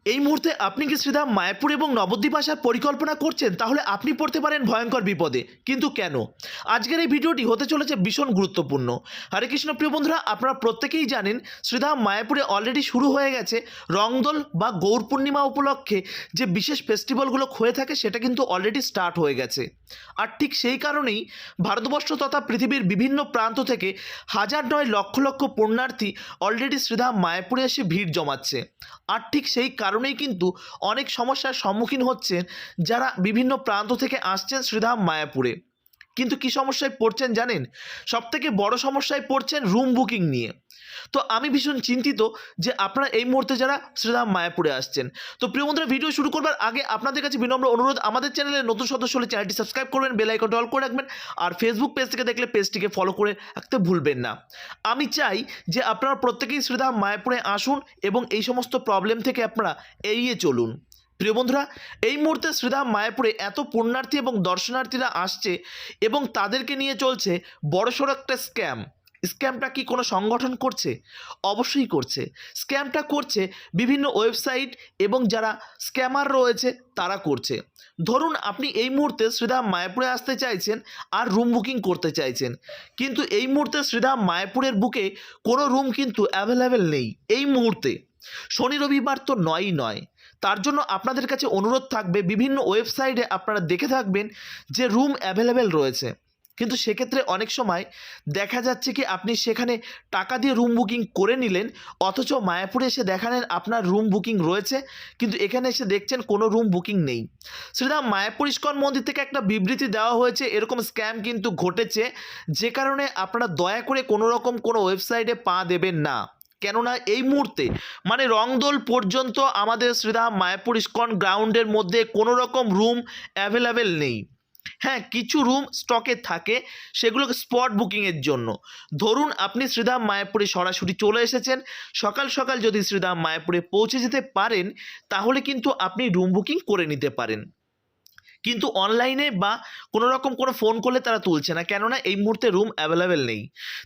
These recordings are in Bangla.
এই মুহূর্তে আপনি কি শ্রীধাম মায়াপুর এবং নবদ্বীপ আসার পরিকল্পনা করছেন, তাহলে আপনি পড়তে পারেন ভয়ঙ্কর বিপদে। কিন্তু কেন? আজকের এই ভিডিওটি হতে চলেছে ভীষণ গুরুত্বপূর্ণ। হরে কৃষ্ণ প্রিয় বন্ধুরা, আপনারা প্রত্যেকেই জানেন শ্রীধাম মায়াপুরে অলরেডি শুরু হয়ে গেছে রংদোল বা গৌর পূর্ণিমা উপলক্ষে যে বিশেষ ফেস্টিভ্যালগুলো হয়ে থাকে সেটা কিন্তু অলরেডি স্টার্ট হয়ে গেছে। আর ঠিক সেই কারণেই ভারতবর্ষ তথা পৃথিবীর বিভিন্ন প্রান্ত থেকে হাজার নয় লক্ষ লক্ষ পুণ্যার্থী অলরেডি শ্রীধাম মায়াপুরে এসে ভিড় জমাচ্ছে। আর ঠিক সেই কারণেই কিন্তু অনেক সমস্যার সম্মুখীন হচ্ছেন যারা বিভিন্ন প্রান্ত থেকে আসছেন শ্রীধাম মায়াপুরে। কিন্তু কি সমস্যায় পড়ছেন জানেন? সবথেকে বড় সমস্যায় পড়ছেন রুম বুকিং নিয়ে। তো আমি ভীষণ চিন্তিত যে আপনারা এই মুহূর্তে যারা শ্রীধাম মায়াপুরে আসছেন। তো প্রিয় বন্ধুরা, ভিডিও শুরু করবার আগে আপনাদের কাছে বিনম্র অনুরোধ, আমাদের চ্যানেলে নতুন সদস্য হলে চ্যানেলটি সাবস্ক্রাইব করবেন, বেল আইকনটি অল করে রাখবেন, আর ফেসবুক পেজ থেকে দেখলে পেজটিকে ফলো করে রাখতে ভুলবেন না। আমি চাই যে আপনারা প্রত্যেকেই শ্রীধাম মায়াপুরে আসুন এবং এই সমস্ত প্রবলেম থেকে আপনারা এড়িয়ে চলুন। প্রিয় বন্ধুরা, এই মুহূর্তে শ্রীধাম মায়াপুরে এত পুণ্যার্থী এবং দর্শনার্থীরা আসছে এবং তাদেরকে নিয়ে চলছে বড়সড় একটা স্ক্যামটা কি কোনো সংগঠন করছে? অবশ্যই করছে। স্ক্যামটা করছে বিভিন্ন ওয়েবসাইট এবং যারা স্ক্যামার রয়েছে তারা করছে। ধরুন আপনি এই মুহূর্তে শ্রীধাম মায়াপুরে আসতে চাইছেন আর রুম বুকিং করতে চাইছেন, কিন্তু এই মুহূর্তে শ্রীধাম মায়াপুরের বুকে কোনো রুম কিন্তু অ্যাভেলেবেল নেই এই মুহূর্তে। শনি রবিবার তো নয়। তার জন্য আপনাদের কাছে অনুরোধ থাকবে, বিভিন্ন ওয়েবসাইটে আপনারা দেখে থাকবেন যে রুম অ্যাভেলেবেল রয়েছে, কিন্তু সেক্ষেত্রে অনেক সময় দেখা যাচ্ছে কি আপনি সেখানে টাকা দিয়ে রুম বুকিং করে নিলেন, অথচ মায়াপুরে এসে দেখালেন আপনার রুম বুকিং রয়েছে, কিন্তু এখানে এসে দেখছেন কোনো রুম বুকিং নেই। শ্রীধাম মায়াপুর ইস্কন মন্দির থেকে একটা বিবৃতি দেওয়া হয়েছে এরকম স্ক্যাম কিন্তু ঘটেছে, যে কারণে আপনারা দয়া করে কোনো রকম কোনো ওয়েবসাইটে পা দেবেন না। কেননা এই মুহূর্তে মানে রংদোল পর্যন্ত আমাদের শ্রীধাম মায়াপুর ইস্কন গ্রাউন্ডের মধ্যে কোনো রকম রুম অ্যাভেলেবেল নেই। হ্যাঁ, কিছু রুম স্টকে থাকে, সেগুলোকে স্পট বুকিংয়ের জন্য। ধরুন আপনি শ্রীধাম মায়াপুরে সরাসরি চলে এসেছেন, সকাল সকাল যদি শ্রীধাম মায়াপুরে পৌঁছে যেতে পারেন তাহলে কিন্তু আপনি রুম বুকিং করে নিতে পারেন। কিন্তু অনলাইনে বা কোনো রকম কোনো ফোন করলে তারা তুলছে না, কেননা এই মুহূর্তে রুম অ্যাভেলেবেল নেই।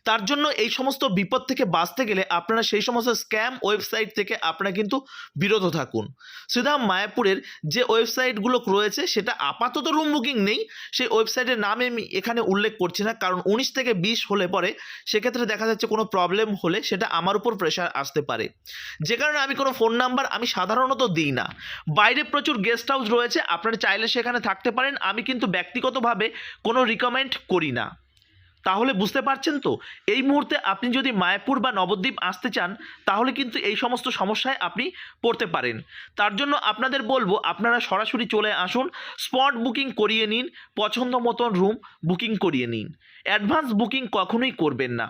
তার জন্য এই সমস্ত বিপদ থেকে বাঁচতে গেলে আপনারা সেই সমস্ত স্ক্যাম ওয়েবসাইট থেকে আপনারা কিন্তু বিরত থাকুন। শ্রীধাম মায়াপুরের যে ওয়েবসাইটগুলো রয়েছে সেটা আপাতত রুম বুকিং নেই, সেই ওয়েবসাইটের নামে আমি এখানে উল্লেখ করছি না, কারণ 19 থেকে 20 হলে পরে সেক্ষেত্রে দেখা যাচ্ছে কোনো প্রবলেম হলে সেটা আমার উপর প্রেশার আসতে পারে, যে কারণে আমি কোনো ফোন নাম্বার আমি সাধারণত দিই না। বাইরে প্রচুর গেস্ট হাউস রয়েছে, আপনারা চাইলে সেখানে থাকতে পারেন, আমি কিন্তু ব্যক্তিগতভাবে কোনো রিকমেন্ড করি না। তাহলে বুঝতে পারছেন তো, এই মুহূর্তে আপনি যদি মায়াপুর বা নবদ্বীপ আসতে চান তাহলে কিন্তু এই সমস্ত সমস্যায় আপনি পড়তে পারেন। তার জন্য আপনাদের বলবো আপনারা সরাসরি চলে আসুন, স্পট বুকিং করিয়ে নিন, পছন্দ মতন রুম বুকিং করিয়ে নিন। অ্যাডভান্স বুকিং কখনোই করবেন না,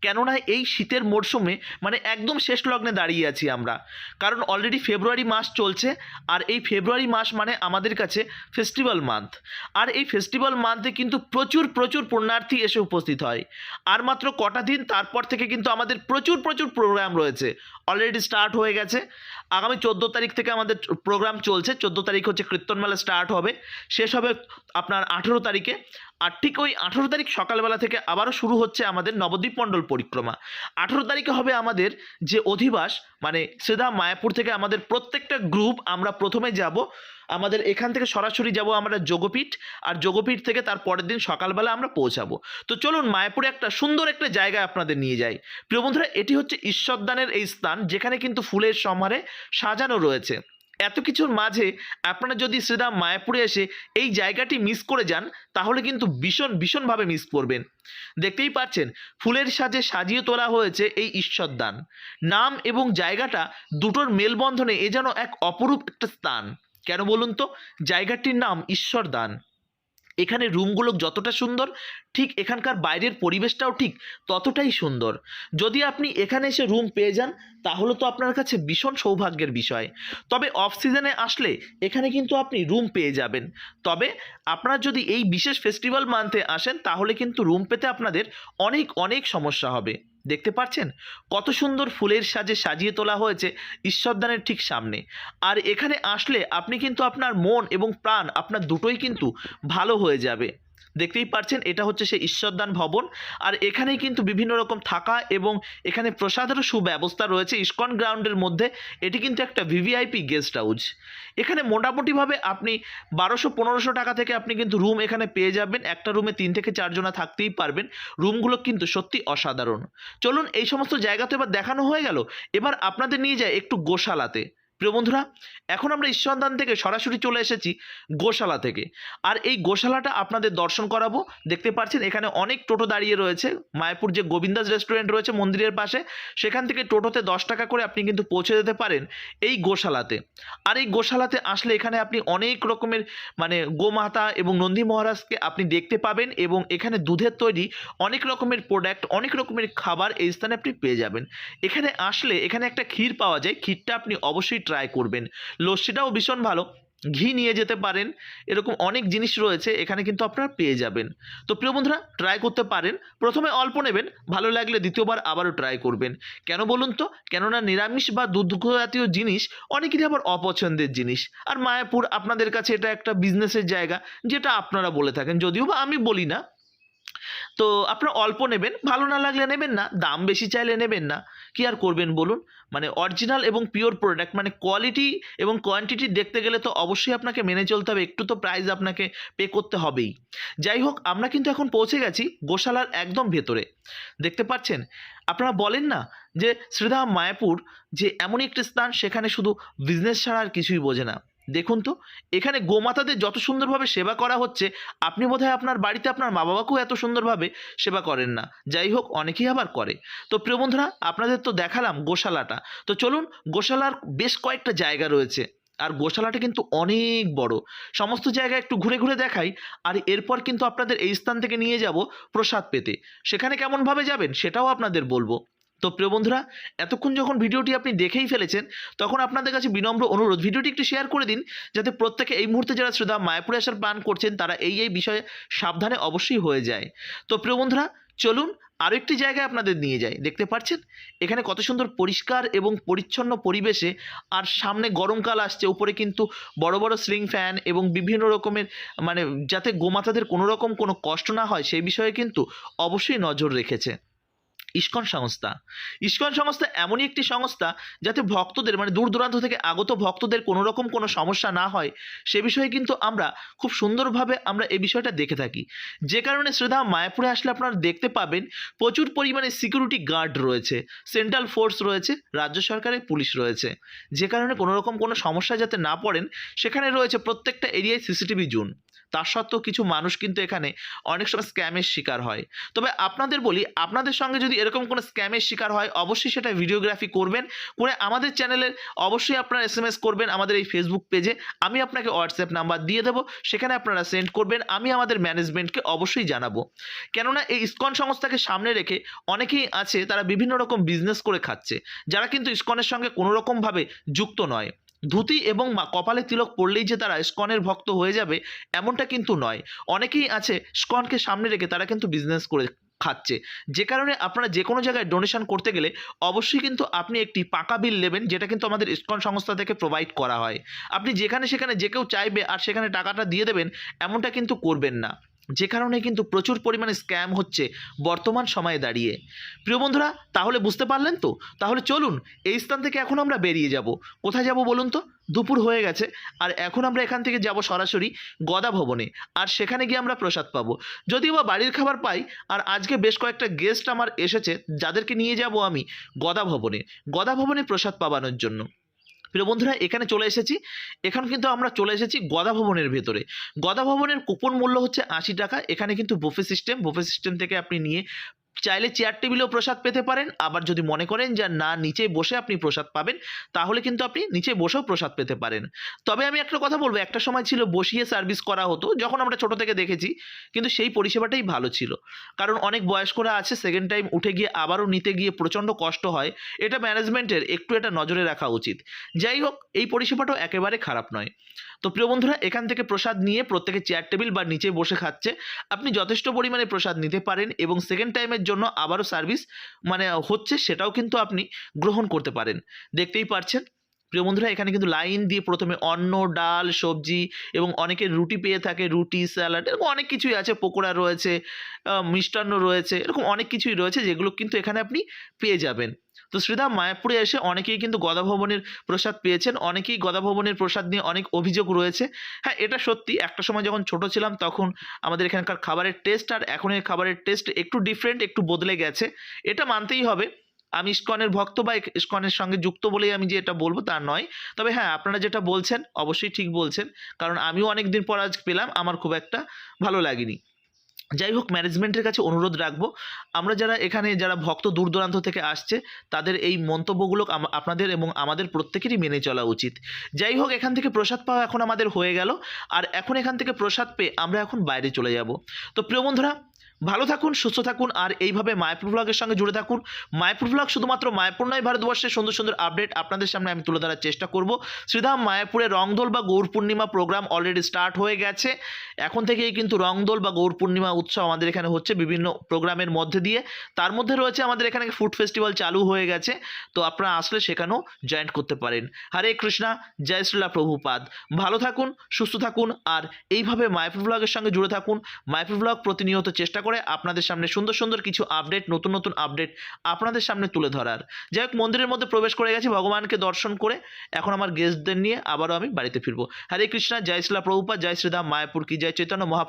কেননা এই শীতের মরশুমে মানে একদম শেষ লগ্নে দাঁড়িয়ে আছি আমরা, কারণ অলরেডি ফেব্রুয়ারি মাস চলছে, আর এই ফেব্রুয়ারি মাস মানে আমাদের কাছে ফেস্টিভ্যাল মান্থ। আর এই ফেস্টিভ্যাল মান্থে কিন্তু প্রচুর পুণ্যার্থী এসে উপস্থিত হয়। আর মাত্র কটা দিন তারপর থেকে কিন্তু আমাদের প্রচুর প্রোগ্রাম রয়েছে, অলরেডি স্টার্ট হয়ে গেছে। আগামী 14 তারিখ থেকে আমাদের প্রোগ্রাম চলছে, 14 তারিখ হচ্ছে কীর্তনমেলা স্টার্ট হবে, শেষ হবে আপনার 18 তারিখে। আর ঠিক ওই 18 তারিখ সকালবেলা থেকে আবারও শুরু হচ্ছে আমাদের নবদ্বীপ মণ্ডল পরিক্রমা। 18 তারিখে হবে আমাদের যে অধিবাস, মানে শ্রীধাম মায়াপুর থেকে আমাদের প্রত্যেকটা গ্রুপ আমরা প্রথমে যাব, আমাদের এখান থেকে সরাসরি যাব আমরা যোগপীঠ, আর যোগপীঠ থেকে তার পরের দিন সকালবেলা আমরা পৌঁছাবো। তো চলুন মায়াপুরে একটা সুন্দর একটা জায়গায় আপনাদের নিয়ে যাই। প্রিয় বন্ধুরা, এটি হচ্ছে ঈশ্বরদানের এই স্থান, যেখানে কিন্তু ফুলের সমারে সাজানো রয়েছে। এত কিছুর মাঝে আপনারা যদি শ্রীধাম মায়াপুরে এসে এই জায়গাটি মিস করে যান তাহলে কিন্তু ভীষণভাবে মিস করবেন। দেখতেই পাচ্ছেন ফুলের সাজে সাজিয়ে তোলা হয়েছে এই ঈশ্বরদান। নাম এবং জায়গাটা দুটোর মেলবন্ধনে এ যেন এক অপরূপ একটা স্থান। কেন বলুন তো? জায়গাটির নাম ঈশ্বরদান। এখানে রুমগুলো যতটা সুন্দর, ঠিক এখানকার বাইরের পরিবেশটাও ঠিক ততটাই সুন্দর। যদি আপনি এখানে এসে রুম পেয়ে যান তাহলে তো আপনার কাছে ভীষণ সৌভাগ্যের বিষয়। তবে অফ সিজনে আসলে এখানে কিন্তু আপনি রুম পেয়ে যাবেন। তবে আপনারা যদি এই বিশেষ ফেস্টিভ্যাল মান্থে আসেন তাহলে কিন্তু রুম পেতে আপনাদের অনেক সমস্যা হবে। দেখতে পাচ্ছেন কত সুন্দর ফুলের সাজে সাজিয়ে তোলা হয়েছে ঈশ্বরদানের ঠিক সামনে। আর এখানে আসলে আপনি কিন্তু আপনার মন এবং প্রাণ আপনার দুটোই কিন্তু ভালো হয়ে যাবে। দেখতেই পাচ্ছেন এটা হচ্ছে সেই ঈশ্বরদান ভবন। আর এখানেই কিন্তু বিভিন্ন রকম থাকা এবং এখানে প্রসাদেরও সুব্যবস্থা রয়েছে ইসকন গ্রাউন্ডের মধ্যে। এটি কিন্তু একটা ভিভিআইপি গেস্ট হাউস। এখানে মোটামুটিভাবে আপনি 1200-1500 টাকা থেকে আপনি কিন্তু রুম এখানে পেয়ে যাবেন। একটা রুমে 3 থেকে 4 জনা থাকতেই পারবেন। রুমগুলো কিন্তু সত্যি অসাধারণ। চলুন এই সমস্ত জায়গা তো এবার দেখানো হয়ে গেল, এবার আপনাদের নিয়ে যায় একটু গোশালাতে। প্রিয় বন্ধুরা, এখন আমরা ঈশ্বরদান থেকে সরাসরি চলে এসেছি গোশালা থেকে। আর এই গোশালাটা আপনাদের দর্শন করাবো। দেখতে পাচ্ছেন এখানে অনেক টোটো দাঁড়িয়ে রয়েছে। মায়াপুর যে গোবিন্দাস রেস্টুরেন্ট রয়েছে মন্দিরের পাশে, সেখান থেকে টোটোতে 10 টাকা করে আপনি কিন্তু পৌঁছে যেতে পারেন এই গোশালাতে। আর এই গোশালাতে আসলে এখানে আপনি অনেক রকমের গোমাতা এবং নন্দী মহারাজকে আপনি দেখতে পাবেন, এবং এখানে দুধের তৈরি অনেক রকমের প্রোডাক্ট, অনেক রকমের খাবার এই স্থানে আপনি পেয়ে যাবেন। এখানে আসলে এখানে একটা ক্ষীর পাওয়া যায়, ক্ষীরটা আপনি অবশ্যই ট্রাই করবেন। লস্যিটাও ভীষণ ভালো, ঘি নিয়ে যেতে পারেন। এরকম অনেক জিনিস রয়েছে এখানে কিন্তু আপনারা পেয়ে যাবেন। তো প্রিয় বন্ধুরা, ট্রাই করতে পারেন। প্রথমে অল্প নেবেন, ভালো লাগলে দ্বিতীয়বার আবারও ট্রাই করবেন। কেন বলুন তো? কেননা নিরামিষ বা দুগ্ধ জাতীয় জিনিস অনেকেরই আবার অপছন্দের জিনিস। আর মায়াপুর আপনাদের কাছে এটা একটা বিজনেসের জায়গা, যেটা আপনারা বলে থাকেন, যদিও বা আমি বলি না। তো আপনারা অল্প নেবেন, ভালো না লাগলে নেবেন না, দাম বেশি চাইলে নেবেন না। কি আর করবেন বলুন? অরিজিনাল এবং পিওর প্রোডাক্ট, কোয়ালিটি এবং কোয়ান্টিটি দেখতে গেলে তো অবশ্যই আপনাকে মেনে চলতে হবে, একটু তো প্রাইস আপনাকে পে করতে হবেই। যাই হোক, আমরা কিন্তু এখন পৌঁছে গেছি গোশালার একদম ভেতরে। দেখতে পাচ্ছেন, আপনারা বলেন না যে শ্রীধাম মায়াপুর যে এমনই একটি স্থান সেখানে শুধু বিজনেস ছাড়া আর কিছুই বোঝে না। দেখুন তো, এখানে গোমাতাদের যত সুন্দরভাবে সেবা করা হচ্ছে, আপনি বোধহয় আপনার বাড়িতে আপনার মা বাবাকেও এত সুন্দরভাবে সেবা করেন না। যাই হোক, অনেকেই আবার করে। তো প্রিয় বন্ধুরা, আপনাদের তো দেখালাম গোশালাটা। তো চলুন, গোশালার বেশ কয়েকটা জায়গা রয়েছে, আর গোশালাটা কিন্তু অনেক বড়। সমস্ত জায়গায় একটু ঘুরে ঘুরে দেখাই, আর এরপর কিন্তু আপনাদের এই স্থান থেকে নিয়ে যাব প্রসাদ পেতে। সেখানে কেমনভাবে যাবেন সেটাও আপনাদের বলবো। তো প্রিয় বন্ধুরা, এতক্ষণ যখন ভিডিওটি আপনি দেখেই ফেলেছেন, তখন আপনাদের কাছে বিনম্র অনুরোধ, ভিডিওটি একটু শেয়ার করে দিন, যাতে প্রত্যেকে এই মুহূর্তে যারা শ্রীধাম মায়াপুরে আসার প্ল্যান করছেন তারা এই বিষয়ে সাবধানে অবশ্যই হয়ে যায়। তো প্রিয় বন্ধুরা, চলুন আরও একটি জায়গায় আপনাদের নিয়ে যাই। দেখতে পাচ্ছেন এখানে কত সুন্দর পরিষ্কার এবং পরিচ্ছন্ন পরিবেশে, আর সামনে গরমকাল আসছে, উপরে কিন্তু বড় বড় সিলিং ফ্যান এবং বিভিন্ন রকমের যাতে গোমাতাদের কোনো রকম কোনো কষ্ট না হয় সেই বিষয়ে কিন্তু অবশ্যই নজর রেখেছে ইসকন সংস্থা। ইসকন সংস্থা এমনই একটি সংস্থা যাতে ভক্তদের দূর দূরান্ত থেকে আগত ভক্তদের কোনো রকম কোনো সমস্যা না হয়, সে বিষয়ে কিন্তু আমরা খুব সুন্দরভাবে আমরা এই বিষয়টা দেখে থাকি। যে কারণে শ্রীধাম মায়াপুরে আসলে আপনারা দেখতে পাবেন প্রচুর পরিমাণে সিকিউরিটি গার্ড রয়েছে, সেন্ট্রাল ফোর্স রয়েছে, রাজ্য সরকারের পুলিশ রয়েছে। যে কারণে কোনো রকম কোনো সমস্যা যাতে না পড়েন, সেখানে রয়েছে প্রত্যেকটা এরিয়ায় সিসিটিভি জোন। তার সত্ত্বেও কিছু মানুষ কিন্তু এখানে অনেক সময় স্ক্যামের শিকার হয়। তবে আপনাদের বলি, আপনাদের সঙ্গে যদি এরকম কোনো স্ক্যামের শিকার হয়, অবশ্যই সেটা ভিডিওগ্রাফি করবেন, করে আমাদের চ্যানেলের অবশ্যই আপনারা SMS করবেন আমাদের এই ফেসবুক পেজে। আমি আপনাকে হোয়াটসঅ্যাপ নাম্বার দিয়ে দেবো, সেখানে আপনারা সেন্ড করবেন, আমি আমাদের ম্যানেজমেন্টকে অবশ্যই জানাবো। কেননা এই ইসকন সংস্থাকে সামনে রেখে অনেকেই আছে তারা বিভিন্ন রকম বিজনেস করে খাচ্ছে, যারা কিন্তু ইসকনের সঙ্গে কোনো রকমভাবে যুক্ত নয়। ধুতি এবং কপালে তিলক পড়লেই যে তারা ইসকনের ভক্ত হয়ে যাবে, এমনটা কিন্তু নয়। অনেকেই আছে ইসকনকে সামনে রেখে তারা কিন্তু বিজনেস করে খাচ্ছে। যে কারণে আপনারা যে কোনো জায়গায় ডোনেশন করতে গেলে অবশ্যই কিন্তু আপনি একটি পাকা বিল নেবেন, যেটা কিন্তু আমাদের ইসকন সংস্থা থেকে প্রোভাইড করা হয়। আপনি যেখানে সেখানে যে কেউ চাইবে আর সেখানে টাকাটা দিয়ে দেবেন, এমনটা কিন্তু করবেন না। যে কারণে কিন্তু প্রচুর পরিমাণে স্ক্যাম হচ্ছে বর্তমান সময়ে দাঁড়িয়ে। প্রিয় বন্ধুরা, তাহলে বুঝতে পারলেন তো? তাহলে চলুন এই স্থান থেকে এখন আমরা বেরিয়ে যাব। কোথায় যাব বলুন তো? দুপুর হয়ে গেছে, আর এখন আমরা এখান থেকে যাব সরাসরি গদা ভবনে, আর সেখানে গিয়ে আমরা প্রসাদ পাবো। যদিও বা বাড়ির খাবার পাই, আর আজকে বেশ কয়েকটা গেস্ট আমার এসেছে যাদেরকে নিয়ে যাব আমি গদা ভবনে প্রসাদ পাবানোর জন্য। প্রিয় বন্ধুরা, এখানে চলে এসেছি। এখন কিন্তু আমরা চলে এসেছি গদা ভবনের ভেতরে। গদা ভবনের কুপন মূল্য হচ্ছে 80 টাকা। এখানে কিন্তু বুফে সিস্টেম থেকে আপনি নিয়ে চাইলে চেয়ার টেবিলেও প্রসাদ পেতে পারেন। আবার যদি মনে করেন যে না, নিচে বসে আপনি প্রসাদ পাবেন, তাহলে কিন্তু আপনি নিচে বসেও প্রসাদ পেতে পারেন। তবে আমি একটা কথা বলবো, একটা সময় ছিল বসিয়ে সার্ভিস করা হতো, যখন আমরা ছোট থেকে দেখেছি, কিন্তু সেই পরিষেবাটাই ভালো ছিল। কারণ অনেক বয়স্করা আছে, সেকেন্ড টাইম উঠে গিয়ে আবারও নিতে গিয়ে প্রচণ্ড কষ্ট হয়। এটা ম্যানেজমেন্টের একটু এটা নজরে রাখা উচিত। যাই হোক, এই পরিষেবাটাও একেবারে খারাপ নয়। তো প্রিয় বন্ধুরা, এখান থেকে প্রসাদ নিয়ে প্রত্যেকে চেয়ার টেবিল বা নিচে বসে খাচ্ছে। আপনি যথেষ্ট পরিমাণে প্রসাদ নিতে পারেন, এবং সেকেন্ড টাইমের জন্য আবারও সার্ভিস হচ্ছে, সেটাও কিন্তু আপনি গ্রহণ করতে পারেন। দেখতেই পাচ্ছেন প্রিয় বন্ধুরা, এখানে কিন্তু লাইন দিয়ে প্রথমে অন্ন, ডাল, সবজি এবং অনেকের রুটি পেয়ে থাকে, রুটি, স্যালাড, এরকম অনেক কিছুই আছে, পকোড়া রয়েছে, মিষ্টান্ন রয়েছে, এরকম অনেক কিছুই রয়েছে যেগুলো কিন্তু এখানে আপনি পেয়ে যাবেন। তো শ্রীধাম মায়াপুরে এসে অনেকেই কিন্তু গদা ভবনের প্রসাদ পেয়েছেন, অনেকেই গদা ভবনের প্রসাদ নিয়ে অনেক অভিযোগ রয়েছে। হ্যাঁ, এটা সত্যি, একটা সময় যখন ছোট ছিলাম তখন আমাদের এখানকার খাবারের টেস্ট আর এখনের খাবারের টেস্ট একটু ডিফারেন্ট, একটু বদলে গেছে, এটা মানতেই হবে। আমি ইস্কনের ভক্ত বা ইস্কনের সঙ্গে যুক্ত বলেই আমি যে এটা বলবো তা নয়। তবে হ্যাঁ, আপনারা যেটা বলছেন অবশ্যই ঠিক বলছেন, কারণ আমিও অনেক দিন পর আজ পেলাম, আমার খুব একটা ভালো লাগেনি। যাই হোক, ম্যানেজমেন্টের কাছে অনুরোধ রাখবো, আমরা যারা এখানে যারা ভক্ত দূর দূরান্ত থেকে আসছে তাদের এই মন্তব্যগুলো আপনাদের এবং আমাদের প্রত্যেকেরই মেনে চলা উচিত। যাই হোক, এখান থেকে প্রসাদ পাওয়া এখন আমাদের হয়ে গেল, আর এখন এখান থেকে প্রসাদ পেয়ে আমরা এখন বাইরে চলে যাব। তো প্রিয় বন্ধুরা, ভালো থাকুন, সুস্থ থাকুন, আর এইভাবে মায়াপুর ব্লগের সঙ্গে জুড়ে থাকুন। মায়াপুর ব্লগ শুধুমাত্র মায়াপুর নয়, ভারতবর্ষের সুন্দর সুন্দর আপডেট আপনাদের সামনে আমি তুলে ধরার চেষ্টা করব। শ্রীধাম মায়াপুরে রংদোল বা গৌর পূর্ণিমা প্রোগ্রাম অলরেডি স্টার্ট হয়ে গেছে। এখন থেকেই কিন্তু রংদোল বা গৌর পূর্ণিমা উৎসব আমাদের এখানে হচ্ছে বিভিন্ন প্রোগ্রামের মধ্যে দিয়ে। তার মধ্যে রয়েছে আমাদের এখানে ফুড ফেস্টিভ্যাল চালু হয়ে গেছে, তো আপনারা আসলে সেখানেও জয়েন করতে পারেন। হরে কৃষ্ণা, জয় শ্রীলা প্রভুপাদ। ভালো থাকুন, সুস্থ থাকুন, আর এইভাবে মায়াপুর ব্লগের সঙ্গে জুড়ে থাকুন। মায়াপুর ব্লগ প্রতিনিয়ত চেষ্টা করে আপনাদের সামনে সুন্দর সুন্দর কিছু আপডেট, নতুন নতুন আপডেট আপনাদের সামনে তুলে ধরার। যাই হোক, মন্দিরের মধ্যে প্রবেশ করে গেছি, ভগবানকে দর্শন করে এখন আমার গেস্টদের নিয়ে আবারও আমি বাড়িতে ফিরবো। হরে কৃষ্ণা, জয় শ্রীলা প্রভুপাদ, জয় শ্রীধাম মায়াপুর কি জয়, চৈতন্য মহাপ্রভু।